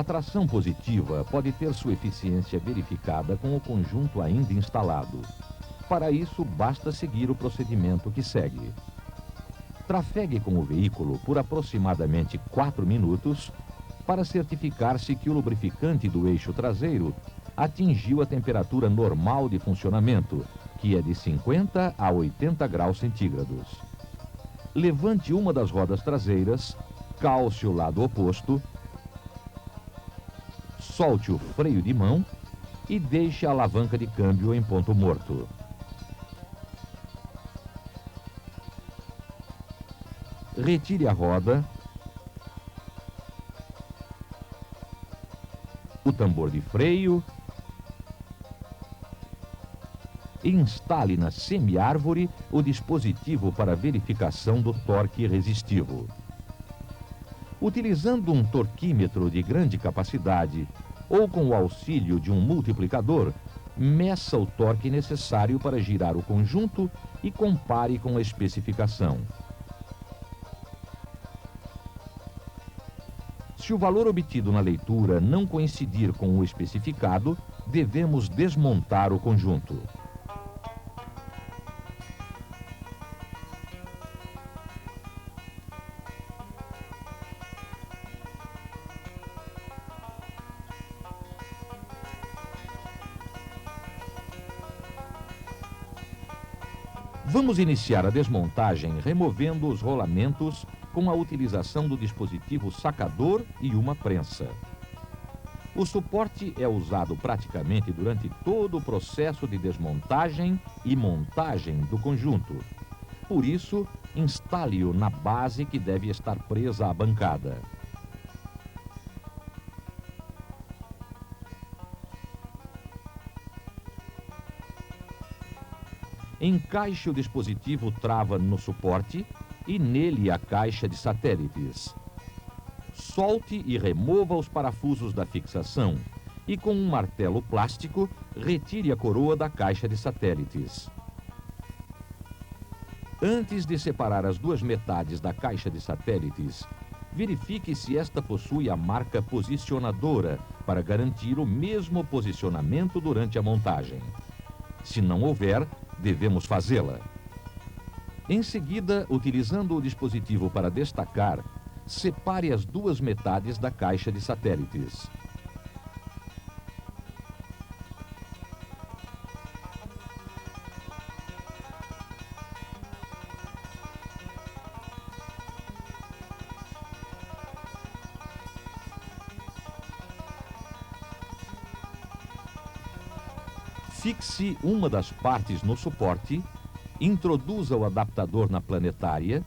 A tração positiva pode ter sua eficiência verificada com o conjunto ainda instalado. Para isso, basta seguir o procedimento que segue. Trafegue com o veículo por aproximadamente 4 minutos para certificar-se que o lubrificante do eixo traseiro atingiu a temperatura normal de funcionamento, que é de 50 a 80 graus centígrados. Levante uma das rodas traseiras, calce o lado oposto, solte o freio de mão e deixe a alavanca de câmbio em ponto morto. Retire a roda, o tambor de freio e instale na semi-árvore o dispositivo para verificação do torque resistivo. Utilizando um torquímetro de grande capacidade ou com o auxílio de um multiplicador, meça o torque necessário para girar o conjunto e compare com a especificação. Se o valor obtido na leitura não coincidir com o especificado, devemos desmontar o conjunto. Vamos iniciar a desmontagem removendo os rolamentos com a utilização do dispositivo sacador e uma prensa. O suporte é usado praticamente durante todo o processo de desmontagem e montagem do conjunto. Por isso, instale-o na base que deve estar presa à bancada. Encaixe o dispositivo trava no suporte e nele a caixa de satélites. Solte e remova os parafusos da fixação e com um martelo plástico retire a coroa da caixa de satélites. Antes de separar as duas metades da caixa de satélites, verifique se esta possui a marca posicionadora para garantir o mesmo posicionamento durante a montagem. Se não houver, devemos fazê-la. Em seguida, utilizando o dispositivo para destacar, separe as duas metades da caixa de satélites. Fixe uma das partes no suporte, introduza o adaptador na planetária,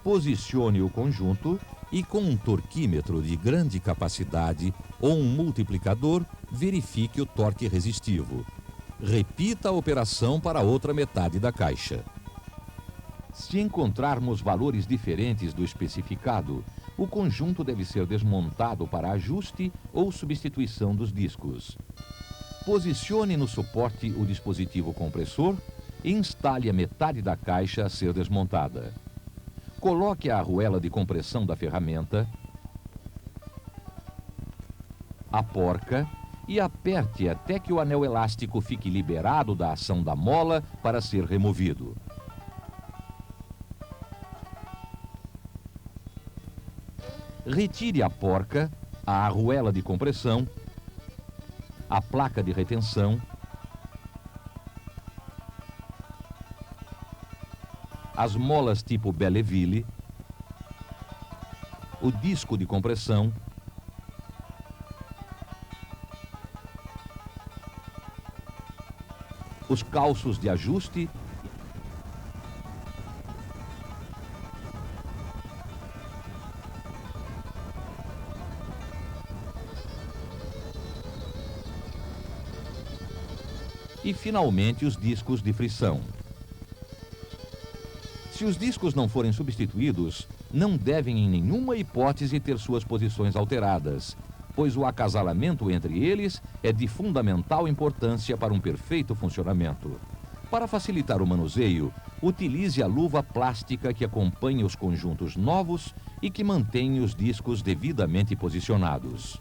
posicione o conjunto e com um torquímetro de grande capacidade ou um multiplicador, verifique o torque resistivo. Repita a operação para a outra metade da caixa. Se encontrarmos valores diferentes do especificado, o conjunto deve ser desmontado para ajuste ou substituição dos discos. Posicione no suporte o dispositivo compressor e instale a metade da caixa a ser desmontada. Coloque a arruela de compressão da ferramenta, a porca e aperte até que o anel elástico fique liberado da ação da mola para ser removido. Retire a porca, a arruela de compressão, a placa de retenção, as molas tipo Belleville, o disco de compressão, os calços de ajuste e, finalmente, os discos de frição. Se os discos não forem substituídos, não devem em nenhuma hipótese ter suas posições alteradas, pois o acasalamento entre eles é de fundamental importância para um perfeito funcionamento. Para facilitar o manuseio, utilize a luva plástica que acompanha os conjuntos novos e que mantém os discos devidamente posicionados.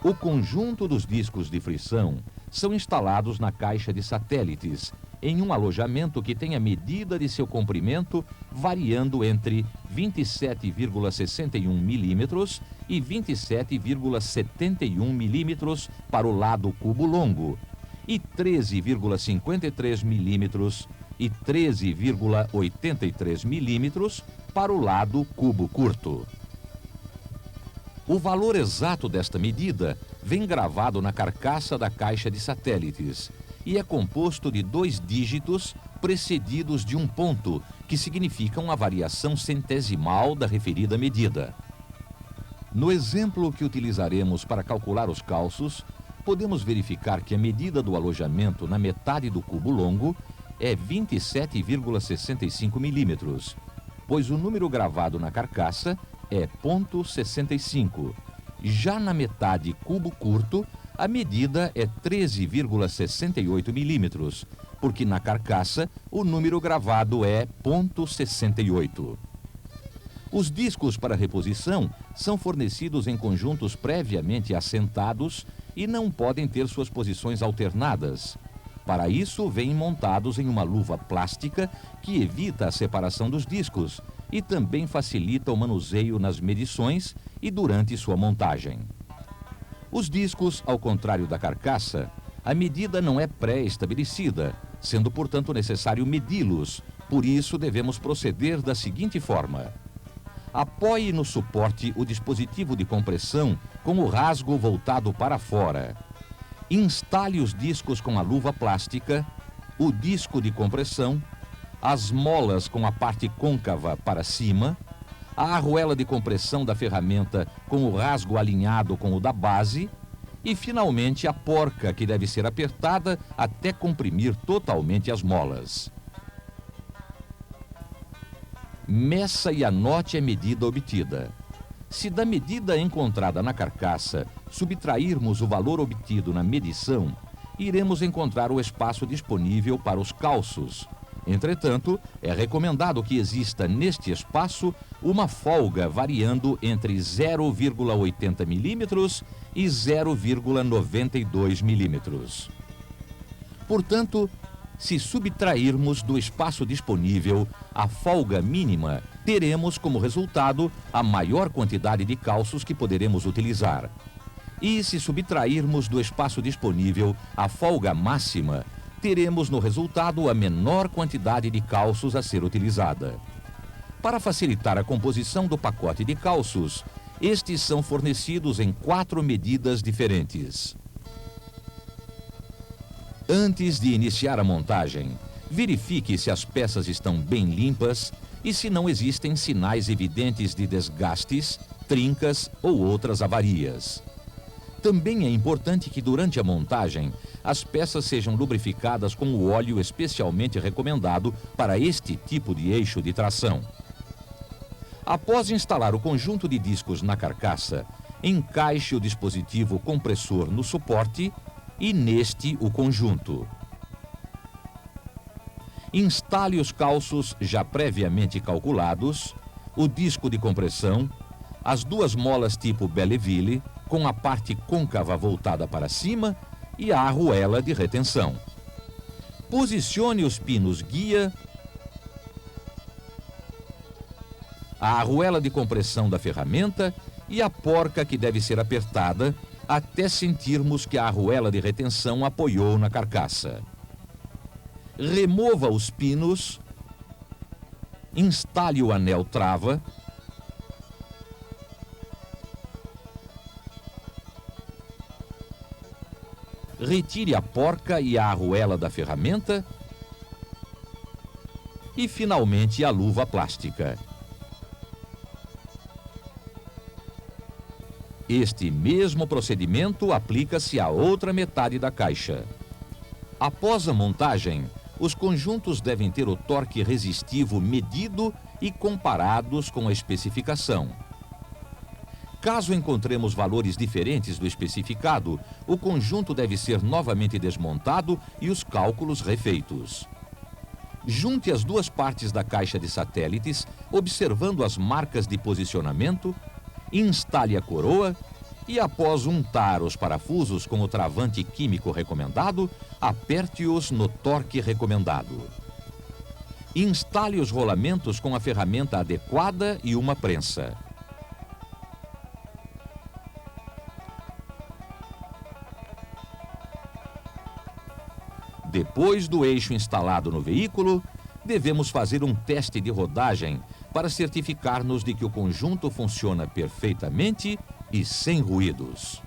O conjunto dos discos de frição são instalados na caixa de satélites, em um alojamento que tem a medida de seu comprimento variando entre 27,61 milímetros e 27,71 milímetros para o lado cubo longo e 13,53 milímetros e 13,83 milímetros para o lado cubo curto. O valor exato desta medida vem gravado na carcaça da caixa de satélites e é composto de 2 dígitos precedidos de um ponto, que significam a variação centesimal da referida medida. No exemplo que utilizaremos para calcular os calços, podemos verificar que a medida do alojamento na metade do cubo longo é 27,65 milímetros, pois o número gravado na carcaça é 0,65. Já na metade cubo curto, a medida é 13,68 milímetros, porque na carcaça o número gravado é 0,68. Os discos para reposição são fornecidos em conjuntos previamente assentados e não podem ter suas posições alternadas. Para isso, vêm montados em uma luva plástica que evita a separação dos discos e também facilita o manuseio nas medições e durante sua montagem. Os discos, ao contrário da carcaça, a medida não é pré-estabelecida, sendo, portanto, necessário medi-los. Por isso, devemos proceder da seguinte forma: apoie no suporte o dispositivo de compressão com o rasgo voltado para fora. Instale os discos com a luva plástica, o disco de compressão, as molas com a parte côncava para cima, a arruela de compressão da ferramenta com o rasgo alinhado com o da base e, finalmente, a porca, que deve ser apertada até comprimir totalmente as molas. Meça e anote a medida obtida. Se da medida encontrada na carcaça subtrairmos o valor obtido na medição, iremos encontrar o espaço disponível para os calços. Entretanto, é recomendado que exista neste espaço uma folga variando entre 0,80 milímetros e 0,92 milímetros. Portanto, se subtrairmos do espaço disponível a folga mínima, teremos como resultado a maior quantidade de calços que poderemos utilizar. E se subtrairmos do espaço disponível a folga máxima, teremos no resultado a menor quantidade de calços a ser utilizada. Para facilitar a composição do pacote de calços, estes são fornecidos em 4 medidas diferentes. Antes de iniciar a montagem, verifique se as peças estão bem limpas e se não existem sinais evidentes de desgastes, trincas ou outras avarias. Também é importante que durante a montagem as peças sejam lubrificadas com o óleo especialmente recomendado para este tipo de eixo de tração. Após instalar o conjunto de discos na carcaça, encaixe o dispositivo compressor no suporte e neste o conjunto. Instale os calços já previamente calculados, o disco de compressão, as 2 molas tipo Belleville, com a parte côncava voltada para cima e a arruela de retenção. Posicione os pinos guia, a arruela de compressão da ferramenta e a porca, que deve ser apertada até sentirmos que a arruela de retenção apoiou na carcaça. Remova os pinos, instale o anel trava, retire a porca e a arruela da ferramenta e, finalmente, a luva plástica. Este mesmo procedimento aplica-se à outra metade da caixa. Após a montagem, os conjuntos devem ter o torque resistivo medido e comparados com a especificação. Caso encontremos valores diferentes do especificado, o conjunto deve ser novamente desmontado e os cálculos refeitos. Junte as duas partes da caixa de satélites, observando as marcas de posicionamento, instale a coroa e, após untar os parafusos com o travante químico recomendado, aperte-os no torque recomendado. Instale os rolamentos com a ferramenta adequada e uma prensa. Depois do eixo instalado no veículo, devemos fazer um teste de rodagem para certificar-nos de que o conjunto funciona perfeitamente e sem ruídos.